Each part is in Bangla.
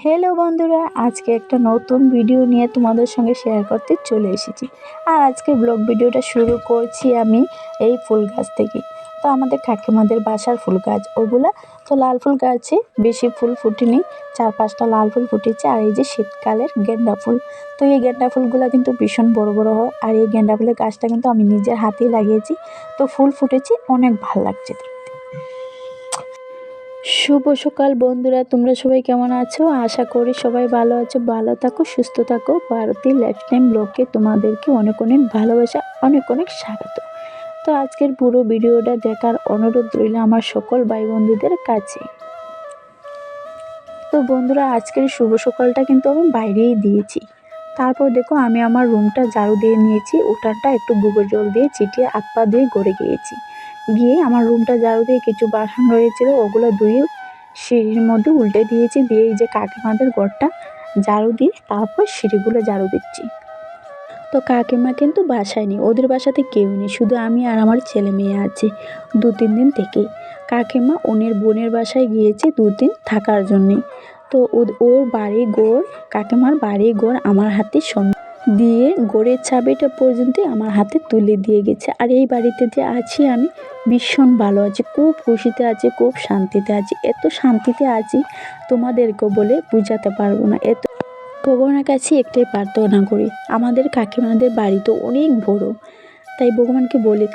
হ্যালো বন্ধুরা, আজকে একটা নতুন ভিডিও নিয়ে তোমাদের সঙ্গে শেয়ার করতে চলে এসেছি। আর আজকে ব্লগ ভিডিওটা শুরু করছি আমি এই ফুল গাছ থেকে। তো আমাদের কাকিমাদের বাসার ফুল গাছ ওগুলা। তো লাল ফুল গাছে বেশি ফুল ফুটেনি, 4-5টা লাল ফুল ফুটেছে। আর এই যে শীতকালের গেন্দা ফুল, তো এই গেন্দা ফুলগুলো কিন্তু ভীষণ বড় বড় হয়। আর এই গেন্দা ফুলের গাছটা কিন্তু আমি নিজের হাতেই লাগিয়েছি। তো ফুল ফুটেছে, অনেক ভালো লাগছে। শুভ সকাল বন্ধুরা, তোমরা সবাই কেমন আছো? আশা করি সবাই ভালো আছো। ভালো থাকো, সুস্থ থাকো। ভারতী লাইফটাইম ব্লগে তোমাদেরকে অনেক অনেক ভালোবাসা, অনেক অনেক স্বাগত। তো আজকের পুরো ভিডিওটা দেখার অনুরোধ রইল আমার সকল ভাই বন্ধুদের কাছে। তো বন্ধুরা, আজকের শুভ সকালটা কিন্তু আমি বাইরেই দিয়েছি। তারপর দেখো আমি আমার রুমটা ঝাড়ু দিয়ে নিয়েছি। উঠানটা একটু গোবর জল দিয়ে ছিটিয়ে হাত পা দিয়ে গড়ে গিয়েছি। গিয়ে আমার রুমটা ঝাড়ু দিয়ে কিছু বাসন রয়েছিল ওগুলো ধুয়ে সিঁড়ির মধ্যে উল্টে দিয়েছি। দিয়ে এই যে কাকিমাদের ঘরটা ঝাড়ু দিয়ে তারপর সিঁড়িগুলো ঝাড়ু দিচ্ছি। তো কাকিমা কিন্তু বাসায় নেই, ওদের বাসাতে কেউ নেই, শুধু আমি আর আমার ছেলে মেয়ে আছে 2-3 দিন থেকে। কাকিমা ওনের বোনের বাসায় গিয়েছে 2 দিন থাকার জন্যে। তো ওর বাড়ি ঘর, কাকিমার বাড়ি ঘর আমার হাতে দিয়ে ঘরের চাবিটা পর্যন্ত আমার হাতে তুলে দিয়ে গেছে। আর এই বাড়িতে যে আছি আমি ভীষণ ভালো আছি, খুব খুশিতে আছি, খুব শান্তিতে আছি। এত শান্তিতে আছি তোমাদেরকেও বলে বোঝাতে পারবো না। এত ভগবানের কাছে একটাই প্রার্থনা করি, আমাদের কাকিমাদের বাড়ি তো অনেক বড়, তাই ভগবানকে বলি,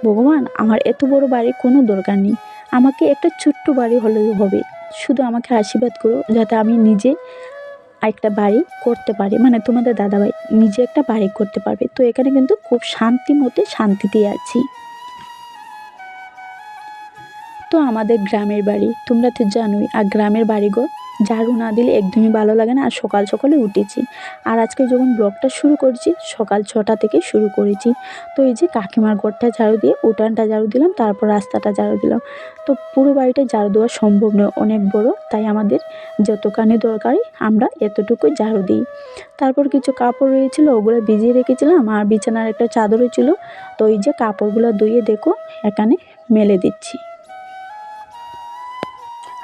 ভগবান আমার এত বড় বাড়ি কোনো দরকার নেই, আমাকে একটা ছোট্ট বাড়ি হলেও হবে, শুধু আমাকে আশীর্বাদ করো যাতে আমি নিজে একটা বাড়ি করতে পারি, মানে তোমাদের দাদাভাই নিজে একটা বাড়ি করতে পারবে। তো এখানে কিন্তু খুব শান্তিতে আছি। তো আমাদের গ্রামের বাড়ি তোমরা তো জানোই, আর গ্রামের বাড়িঘর ঝাড়ু না দিলে একদমই ভালো লাগে না। আর সকাল সকালে উঠেছি, আর আজকে যখন ব্লগটা শুরু করছি সকাল 6টা থেকে শুরু করেছি। তো এই যে কাকিমার ঘরটা ঝাড়ু দিয়ে উঠানটা ঝাড়ু দিলাম, তারপর রাস্তাটা ঝাড়ু দিলাম। তো পুরো বাড়িটা ঝাড়ু দেওয়া সম্ভব নয়, অনেক বড়, তাই আমাদের যতখানি দরকারি আমরা এতটুকু ঝাড়ু দিই। তারপর কিছু কাপড় রয়েছিল ওগুলো ভিজিয়ে রেখেছিলাম, আর বিছানার একটা চাদরও ছিল। তো এই যে কাপড়গুলো ধুয়ে দেখো এখানে মেলে দিচ্ছি।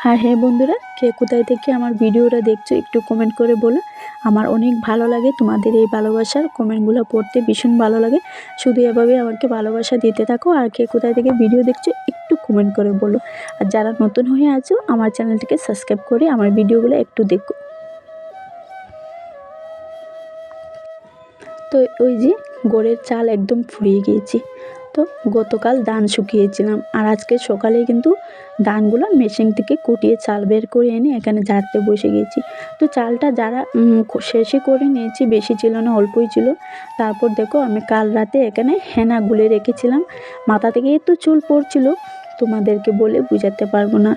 আর হ্যাঁ বন্ধুরা, কে কোথায় থেকে আমার ভিডিওটা দেখছো একটু কমেন্ট করে বলো। আমার অনেক ভালো লাগে তোমাদের এই ভালোবাসার কমেন্টগুলো পড়তে, ভীষণ ভালো লাগে। শুধু এভাবে আমাকে ভালোবাসা দিতে থাকো। আর কে কোথায় থেকে ভিডিও দেখছো একটু কমেন্ট করে বলো। আর যারা নতুন হয়ে আছো আমার চ্যানেলটিকে সাবস্ক্রাইব করে আমার ভিডিওগুলো একটু দেখো। তো ওই যে গোড়ের চাল একদম ফুরিয়ে গিয়েছি। তো গতকাল ধান শুকিয়েছিলাম, আর আজকে সকালে কিন্তু ধানগুলো মেশিন থেকে কুটিয়ে চাল বের করে এনে এখানে ঝাড়তে বসে গিয়েছি। তো চালটা যারা শেষে করে নিয়েছি, বেশি ছিল না, অল্পই ছিল। তারপর দেখো আমি কাল রাতে এখানে হেনা গুলে রেখেছিলাম, মাথা থেকে একটু চুল পড়ছিল, তোমাদেরকে বলে বোঝাতে পারবো না।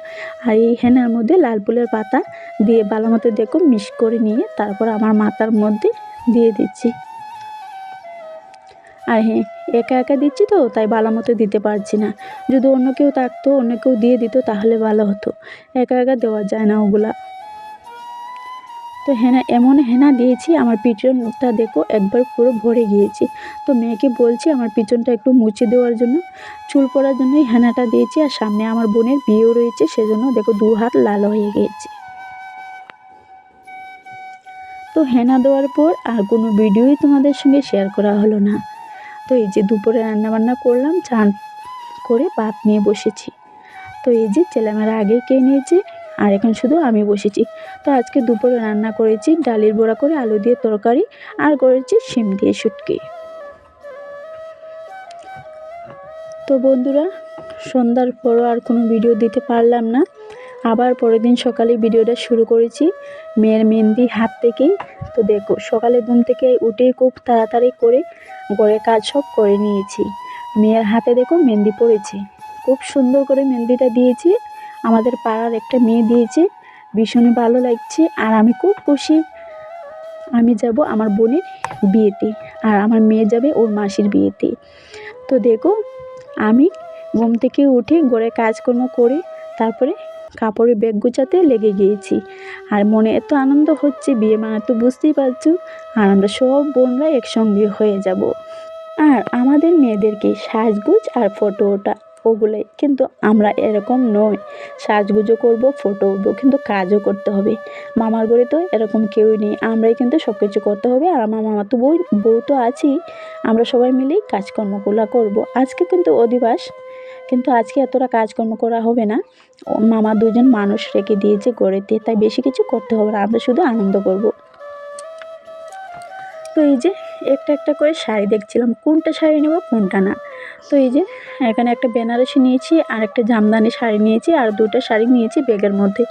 আর এই হেনার মধ্যে লাল ফুলের পাতা দিয়ে ভালো মতো দেখো মিক্স করে নিয়ে তারপর আমার মাথার মধ্যে দিয়ে দিচ্ছি। আর হ্যাঁ, একা একা দিচ্ছি তো তাই ভালো মতো দিতে পারছি না। যদি অন্য কেউ থাকতো, অন্য কেউ দিয়ে দিত তাহলে ভালো হতো, একা একা দেওয়া যায় না ওগুলা। তো হেনা এমন হেনা দিয়েছি আমার পিছনটা দেখো একবার পুরো ভরে গিয়েছে। তো মেয়েকে বলছি আমার পিছনটা একটু মুছে দেওয়ার জন্য, চুল পড়ার জন্যই হেনাটা দিয়েছি। আর সামনে আমার বোনের বিয়েও রয়েছে, সেজন্য দেখো 2 হাত লাল হয়ে গিয়েছে। তো হেনা দেওয়ার পর আর কোনো ভিডিওই তোমাদের সঙ্গে শেয়ার করা হলো না। তো এই যে দুপুরে রান্নাবান্না করলাম, চান করে ভাত নিয়ে বসেছি। তো এই যে ছেলেমেয়েরা আগে খেয়ে নিয়েছে, আর এখন শুধু আমি বসেছি। তো আজকে দুপুরে রান্না করেছি ডালের বড়া করে আলু দিয়ে তরকারি, আর করেছি শিম দিয়ে শুটকি। তো বন্ধুরা, সন্ধ্যার পরও আর কোনো ভিডিও দিতে পারলাম না। আবার পরের দিন সকালে ভিডিওটা শুরু করেছি মেয়ের মেহেন্দি হাত থেকেই। তো দেখো সকালে ঘুম থেকে উঠে খুব তাড়াতাড়ি করে ঘরের কাজ সব করে নিয়েছি। মেয়ের হাতে দেখো মেহেন্দি পড়েছে, খুব সুন্দর করে মেহেন্দিটা দিয়েছি। আমাদের পাড়ার একটা মেয়ে দিয়েছে, ভীষণ ভালো লাগছে। আর আমি খুব খুশি। আমি যাব আমার বোনের বিয়েতে, আর আমার মেয়ে যাবে ওর মাসির বিয়েতে। তো দেখো আমি ঘুম থেকে উঠে ঘরের কাজকর্ম করে তারপরে কাপড়ের ব্যাগ গুছাতে লেগে গিয়েছি। আর মনে এত আনন্দ হচ্ছে, বিয়ে মানে তো বুঝতেই পারছো। আর আমরা সব বোনরা একসঙ্গে হয়ে যাব। আর আমাদের মেয়েদেরকে সাজগোজ আর ফটো ওঠা ওগুলোই, কিন্তু আমরা এরকম নয়, সাজগুজো করবো, ফটো উঠবো, কিন্তু কাজও করতে হবে। মামার বাড়ি তো এরকম কেউই নেই, আমরাই কিন্তু সব কিছু করতে হবে। আর আমার মামা তো বউ তো আছেই, আমরা সবাই মিলেই কাজকর্মগুলো করব। আজকে কিন্তু অধিবাস, কিন্তু আজকে এতটা কাজকর্ম করা হবে না। মামা দুজন মানুষ রেখে দিয়েছে গড়েতে, তাই বেশি কিছু করতে হবে না, আমরা শুধু আনন্দ করব। তো এই যে একটা একটা করে শাড়ি দেখছিলাম, কোনটা শাড়ি নেব কোনটা না। তো এই যে এখানে একটা বেনারসি নিয়েছি, আর একটা জামদানি শাড়ি নিয়েছি, আর দুটো শাড়ি নিয়েছি ব্যাগের মধ্যে।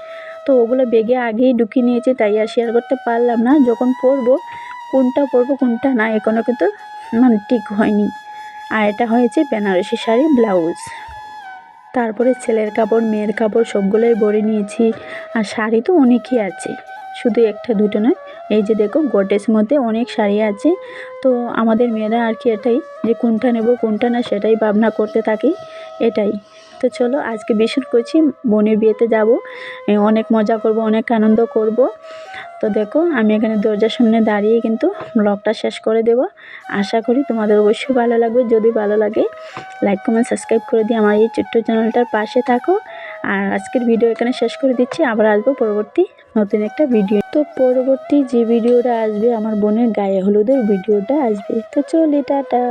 তো ওগুলো ব্যাগে আগেই ঢুকিয়ে নিয়েছি, তাই আর শেয়ার করতে পারলাম না। যখন পরবো কোনটা না এখনও কিন্তু মানে ঠিক হয়নি। আর এটা হয়েছে বেনারসি শাড়ি ব্লাউজ। তারপরে ছেলের কাপড়, মেয়ের কাপড় সবগুলোই ভরে নিয়েছি। আর শাড়ি তো অনেকই আছে, শুধু একটা দুটো নয়। এই যে দেখো গডরেজ মধ্যে অনেক শাড়ি আছে। তো আমাদের মেয়েরা আর কি এটাই, যে কোনটা নেব কোনটা না সেটাই ভাবনা করতে থাকি, এটাই। তো চলো আজকে ভীষণ করছি, বোনের বিয়েতে যাব, অনেক মজা করব, অনেক আনন্দ করব। তো দেখো আমি এখানে দরজার সামনে দাঁড়িয়ে কিন্তু ব্লগটা শেষ করে দেব। আশা করি তোমাদের অবশ্যই ভালো লাগবে। যদি ভালো লাগে লাইক কমেন্ট সাবস্ক্রাইব করে দিয়ে আমার এই ছোট্ট চ্যানেলটার পাশে থাকো। আর আজকের ভিডিও এখানে শেষ করে দিচ্ছি, আবার আসবো পরবর্তী নতুন একটা ভিডিও। তো পরবর্তী যে ভিডিওটা আসবে আমার বোনের গায়ে হলুদের ভিডিওটা আসবে। তো চলি, টাটা।